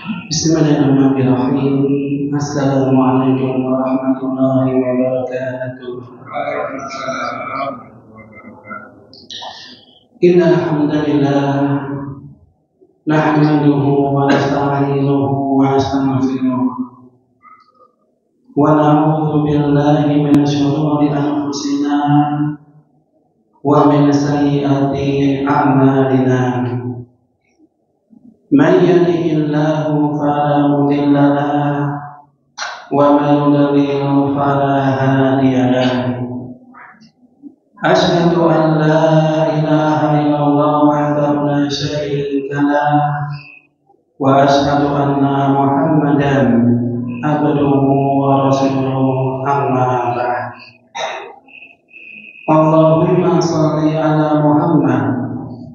Bismillahirrahmanirrahim. Assalamualaikum warahmatullahi wabarakatuh. Innal hamdalillah nahmaduhu wa nasta'inuhu wa nastaghfiruh wa na'udzu billahi min shururi anfusina wa min sayyiati a'malina. Man yahdihillahu fala mudilla lahu wa man yudlil fala hadiya lahu. Asyhadu an la ilaha illallah wahdahu la syarika lahu wa asyhadu anna Muhammadan abduhu wa rasuluhu, amma ba'd. Allahumma shalli ala Muhammad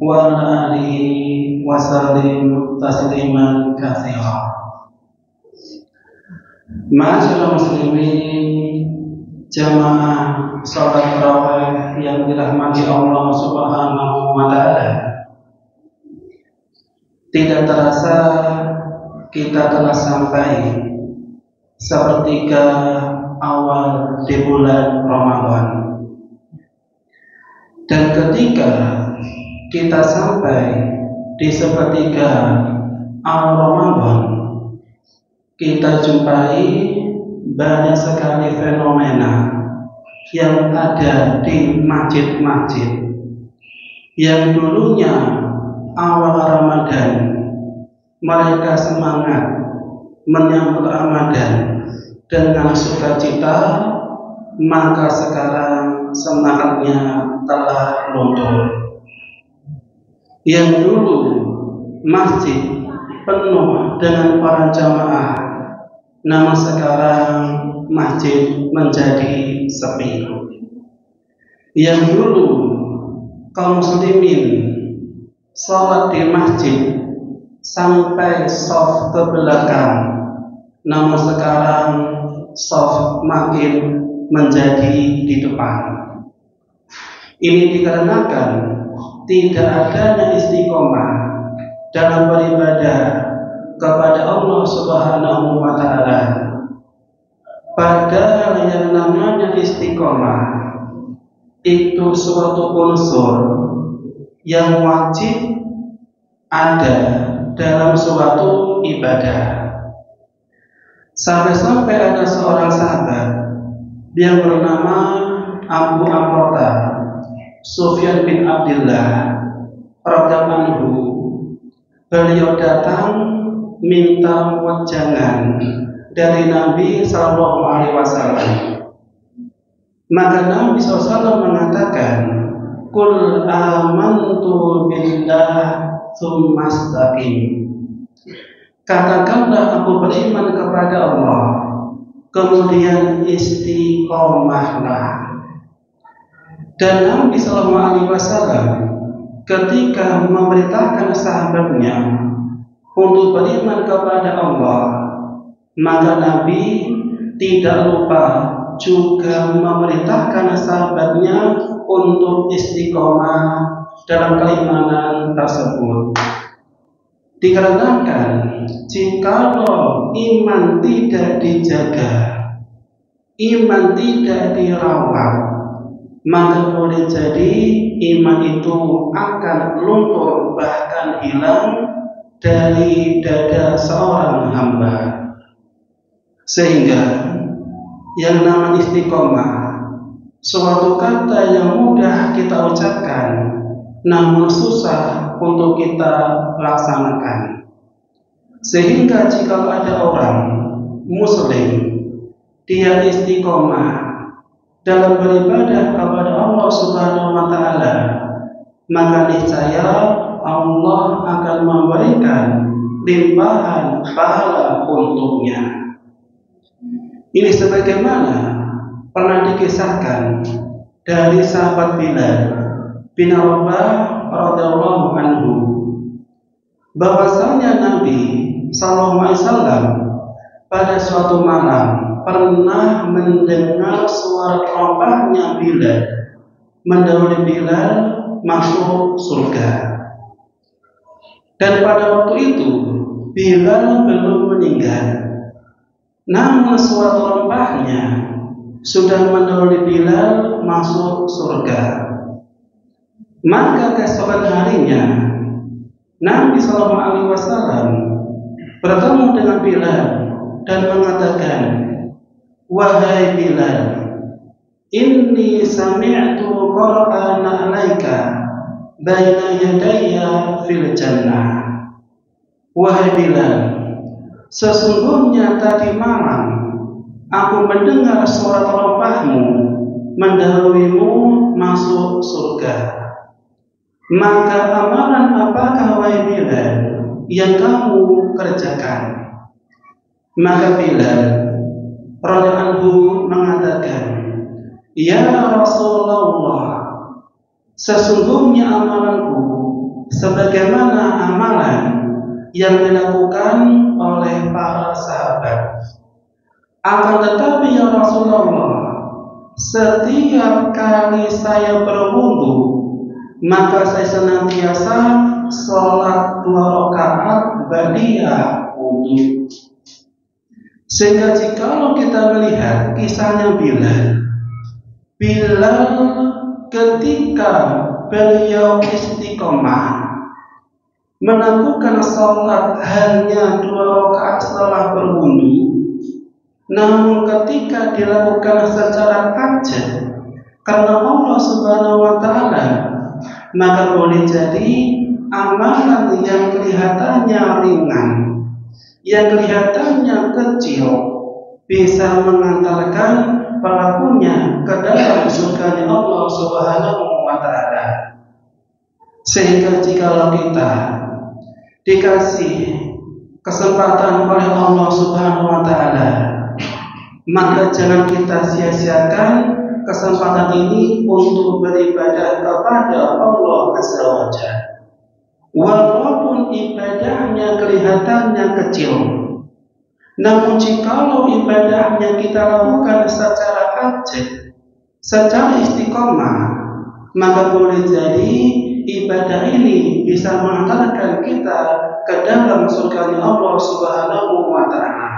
wa ala alihi wa sallim tasliman katsira. Ma'asyiral muslimin, jamaah salat tarawih yang dirahmati Allah Subhanahu wa taala. Tidak terasa kita telah sampai sepertiga awal di bulan Ramadan. Dan ketika kita sampai di sepertiga awal Ramadan, kita jumpai banyak sekali fenomena yang ada di masjid-masjid yang dulunya awal Ramadan mereka semangat menyambut Ramadan dengan sukacita, maka sekarang semangatnya telah luntur. Yang dulu masjid penuh dengan para jamaah, namun sekarang masjid menjadi sepi. Yang dulu kaum muslimin salat di masjid sampai shaf ke belakang, namun sekarang shaf makin menjadi di depan. Ini dikarenakan tidak adanya istiqomah dalam beribadah kepada Allah Subhanahu wa taala. Padahal yang namanya istiqomah itu suatu unsur yang wajib ada dalam suatu ibadah. Sampai-sampai ada seorang sahabat yang bernama Abu Amrata Sufyan bin Abdullah radhiyallahu anhu. Beliau datang minta wejangan dari Nabi sallallahu alaihi wasallam. Maka Nabi SAW mengatakan, "Qul amantu billah tsumma istaqim." Katakanlah aku beriman kepada Allah, kemudian istiqomahlah. Dan Nabi Sallallahu Alaihi Wasallam ketika memerintahkan sahabatnya untuk beriman kepada Allah, maka Nabi tidak lupa juga memerintahkan sahabatnya untuk istiqomah dalam keimanan tersebut. Dikarenakan jikalau iman tidak dijaga, iman tidak dirawat, maka boleh jadi iman itu akan luntur, bahkan hilang dari dada seorang hamba. Sehingga yang namanya istiqomah suatu kata yang mudah kita ucapkan, namun susah untuk kita laksanakan. Sehingga jika ada orang muslim dia istiqomah dalam beribadah kepada Allah Subhanahu wa taala, maka niscaya Allah akan memberikan limpahan pahala untuknya. Ini sebagaimana pernah dikisahkan dari sahabat Bilal bin Rabah radhiyallahu anhu, bahwasanya Nabi sallallahu alaihi wasallam pada suatu malam pernah mendengar suara trompetnya Bilal mendahului Bilal masuk surga. Dan pada waktu itu Bilal belum meninggal, namun suatu rempahnya sudah mendahului Bilal masuk surga. Maka keesokan harinya Nabi SAW bertemu dengan Bilal dan mengatakan, "Wahai Bilal, inni sami'tu qur'ana 'alaika baina yadayya fil jannah." Wahai Bilal, sesungguhnya tadi malam aku mendengar suara terompahmu mendahuluimu masuk surga. Maka amalan apakah wahai Bilal yang kamu kerjakan? Maka Bilal radhiyallahu anhu mengatakan, "Ya Rasulullah, sesungguhnya amalanku sebagaimana amalan yang dilakukan oleh para sahabat. Akan tetapi ya Rasulullah, setiap kali saya berwudu, maka saya senantiasa sholat 2 rakaat ba'diyah wudu." Sehingga jikalau kita melihat kisahnya Bilal ketika beliau istiqomah melakukan sholat hanya 2 rakaat setelah berwudu, namun ketika dilakukan secara hajat karena Allah Subhanahu wa Ta'ala, maka boleh jadi amalan yang kelihatannya ringan, yang kelihatannya kecil, bisa mengantarkan pelakunya ke dalam surganya Allah Subhanahu wa Ta'ala. Sehingga jikalau kita dikasih kesempatan oleh Allah Subhanahu wa Ta'ala, maka jangan kita sia-siakan kesempatan ini untuk beribadah kepada Allah Azza wa Jalla. Walaupun ibadahnya kelihatannya kecil, namun jikalau ibadahnya kita lakukan secara hajat, secara istiqomah, maka boleh jadi ibadah ini bisa mengantarkan kita ke dalam surga Allah Subhanahu wa Ta'ala.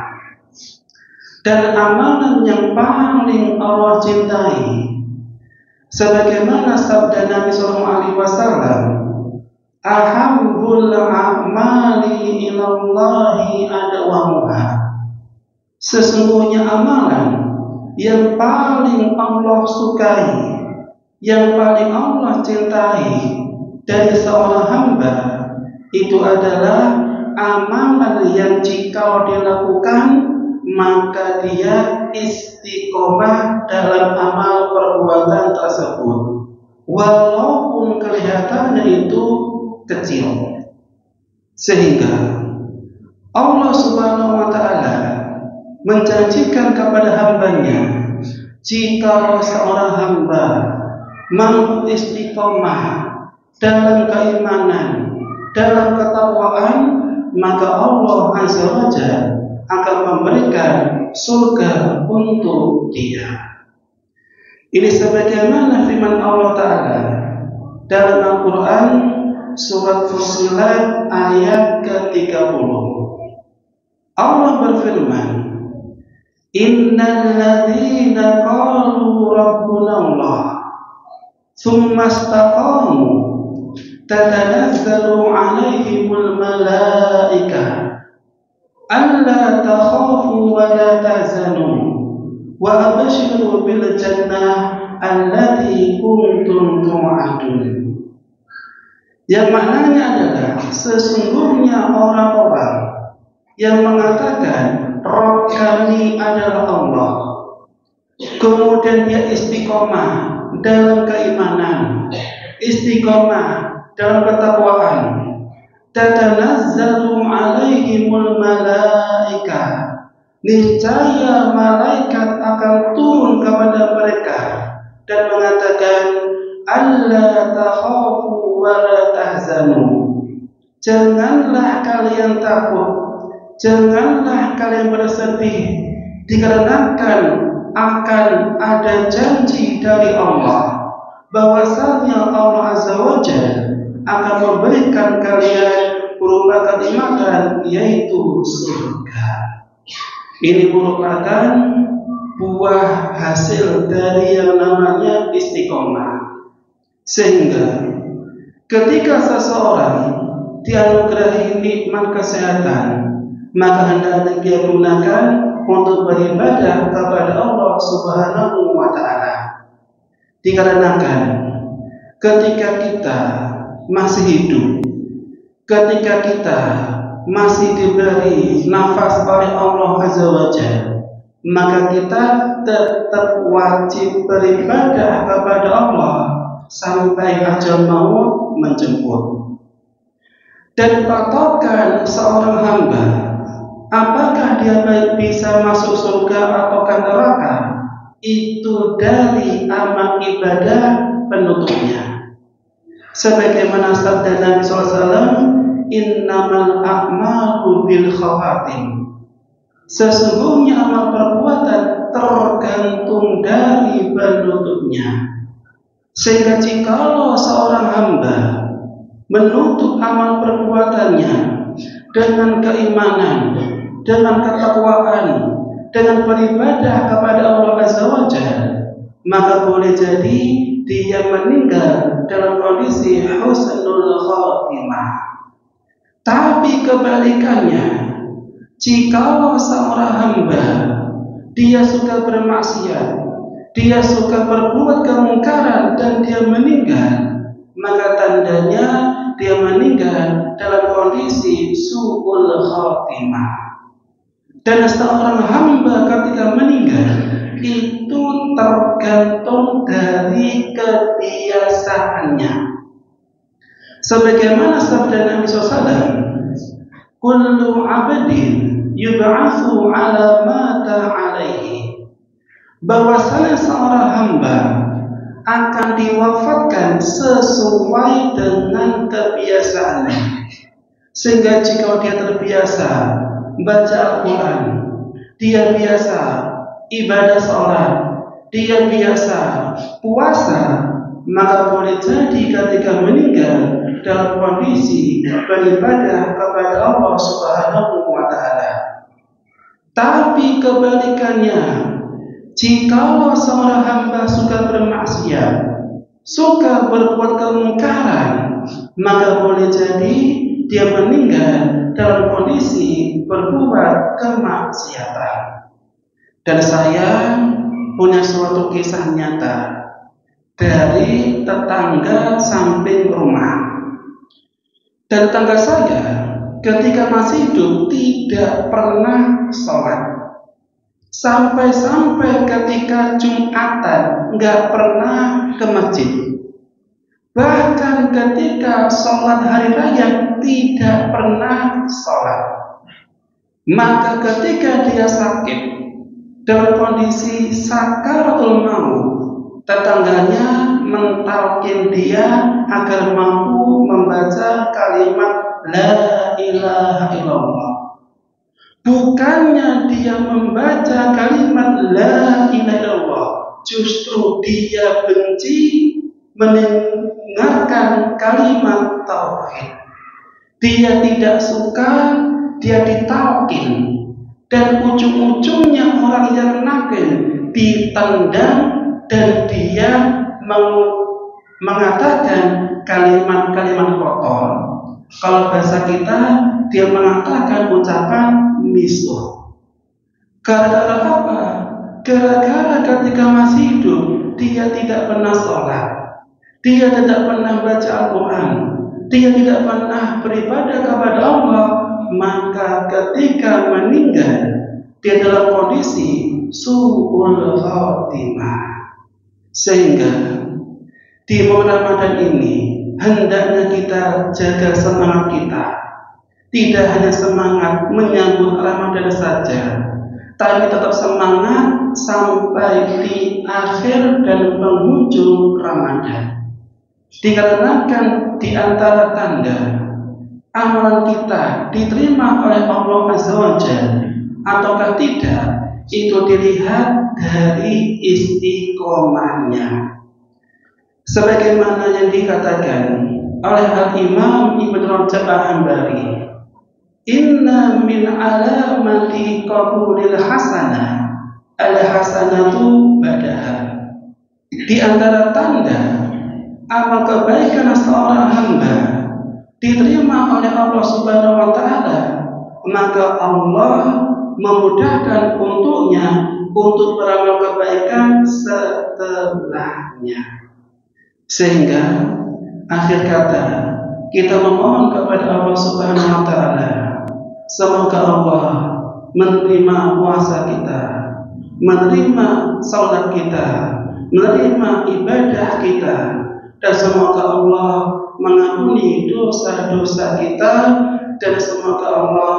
Dan amalan yang paling Allah cintai, sebagaimana sabda Nabi SAW, "Ahabbul a'mali ilallahi adwamuha." Sesungguhnya amalan yang paling Allah sukai, yang paling Allah cintai dari seorang hamba, itu adalah amalan yang jika dilakukan maka dia istiqomah dalam amal perbuatan tersebut, walaupun kelihatannya itu kecil. Sehingga Allah Subhanahu wa Ta'ala menjanjikan kepada hambanya, jika seorang hamba mampu istiqomah dalam keimanan, dalam ketakwaan, maka Allah Azza wa Jalla akan memberikan surga untuk dia. Ini sebagaimana firman Allah Ta'ala dalam Al-Quran surat Fussilat ayat ke-30. Allah berfirman, "Innal ladzina qalu rabbuna Allah tsumma istaqamu tatanazzalu 'alaihimul malaikah alla takhafu wa la tahzanu wa abshiru bil jannah allati kuntum tu'adun." Yang maknanya adalah sesungguhnya orang-orang yang mengatakan Rabb kami adalah Allah, kemudian dia istiqomah dalam keimanan, istiqomah dalam ketakwaan, tatanazzalu 'alaihimul malaikah, niscaya malaikat akan turun kepada mereka dan mengatakan, alla takhafu wa la tahzanu, janganlah kalian takut, janganlah kalian bersedih, dikarenakan akan ada janji dari Allah bahwasanya Allah Azza wa Jalla akan memberikan kalian berupa kenikmatan, yaitu surga. Ini merupakan buah hasil dari yang namanya istiqomah. Sehingga ketika seseorang dianugerahi nikmat kesehatan, maka hendaknya dia gunakan untuk beribadah kepada Allah Subhanahu wa Ta'ala. Dikarenakan ketika kita masih hidup, ketika kita masih diberi nafas oleh Allah Azza wa Jalla, maka kita tetap wajib beribadah kepada Allah sampai ajal maut menjemput. Dan patokan seorang hamba, apakah dia bisa masuk surga atau neraka, itu dari amal ibadah penutupnya. Sebagaimana sabda Nabi SAW, innamal a'malu bil khawatim. Sesungguhnya amal perbuatan tergantung dari penutupnya. Sehingga jikalau seorang hamba menutup amal perbuatannya dengan keimanan, dengan ketakwaan, dengan beribadah kepada Allah Azza wa Jalla, maka boleh jadi dia meninggal dalam kondisi husnul khatimah. Tapi kebalikannya, jikalau seorang hamba dia suka bermaksiat, dia suka berbuat kemungkaran dan dia meninggal, maka tandanya dia meninggal dalam kondisi su'ul khatimah. Dan seorang hamba ketika meninggal itu tergantung dari kebiasaannya. Sebagaimana sabda Nabi SAW, kullu abdin yub'atsu ala mata alaihi, bahwasanya seorang hamba akan diwafatkan sesuai dengan kebiasaannya. Sehingga jika dia terbiasa baca Al-Quran, dia biasa ibadah sholat, dia biasa puasa, maka boleh jadi ketika meninggal dalam kondisi beribadah kepada Allah Subhanahu wa Ta'ala. Tapi kebalikannya, jikalau seorang hamba suka bermaksiat, suka berbuat kemungkaran, maka boleh jadi dia meninggal dalam kondisi berbuat kemaksiatan. Dan saya punya suatu kisah nyata dari tetangga samping rumah. Dan tetangga saya ketika masih hidup tidak pernah sholat. Sampai-sampai ketika Jumatan nggak pernah ke masjid. Bahkan ketika sholat hari raya tidak pernah sholat. Maka ketika dia sakit dalam kondisi sakaratul maut, tetangganya mentalkin dia agar mampu membaca kalimat la ilaha illallah. Bukannya dia membaca kalimat la ilaha illallah, justru dia benci mendengarkan kalimat tauhid. Dia tidak suka dia ditalkin, dan ujung-ujungnya orang yang nakal ditendang dan dia mengatakan kalimat-kalimat kotor. Kalau bahasa kita, dia mengatakan ucapan misuh. Gara-gara apa? Gara-gara ketika masih hidup dia tidak pernah sholat, dia tidak pernah baca Al-Quran, dia tidak pernah beribadah kepada Allah. Maka ketika meninggal dia dalam kondisi su'ul khatimah. Sehingga di momen Ramadan ini hendaknya kita jaga semangat kita. Tidak hanya semangat menyambut Ramadan saja, tapi tetap semangat sampai di akhir dan penghujung Ramadan. Dikarenakan di antara tanda amalan kita diterima oleh Allah Azza wa Jalla ataukah tidak, itu dilihat dari istiqomahnya. Sebagaimana yang dikatakan oleh Al-Imam Ibn Rajab Al-Hambali, inna min alamati qabulil hasanah al-hasanatu badaha. Di antara tanda amal kebaikan seorang hamba diterima oleh Allah Subhanahu wa taala, maka Allah memudahkan untuknya untuk beramal kebaikan setelahnya. Sehingga akhir kata kita memohon kepada Allah Subhanahu wa taala, semoga Allah menerima puasa kita, menerima salat kita, menerima ibadah kita, dan semoga Allah mengampuni dosa-dosa kita, dan semoga Allah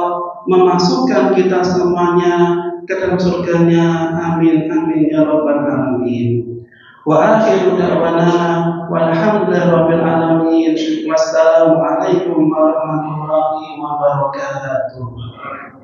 memasukkan kita semuanya ke dalam surganya. Amin amin ya rabbal alamin. Wa akhiru da'wana walhamdulillahi rabbil alamin. Wassalamu alaikum warahmatullahi wabarakatuh.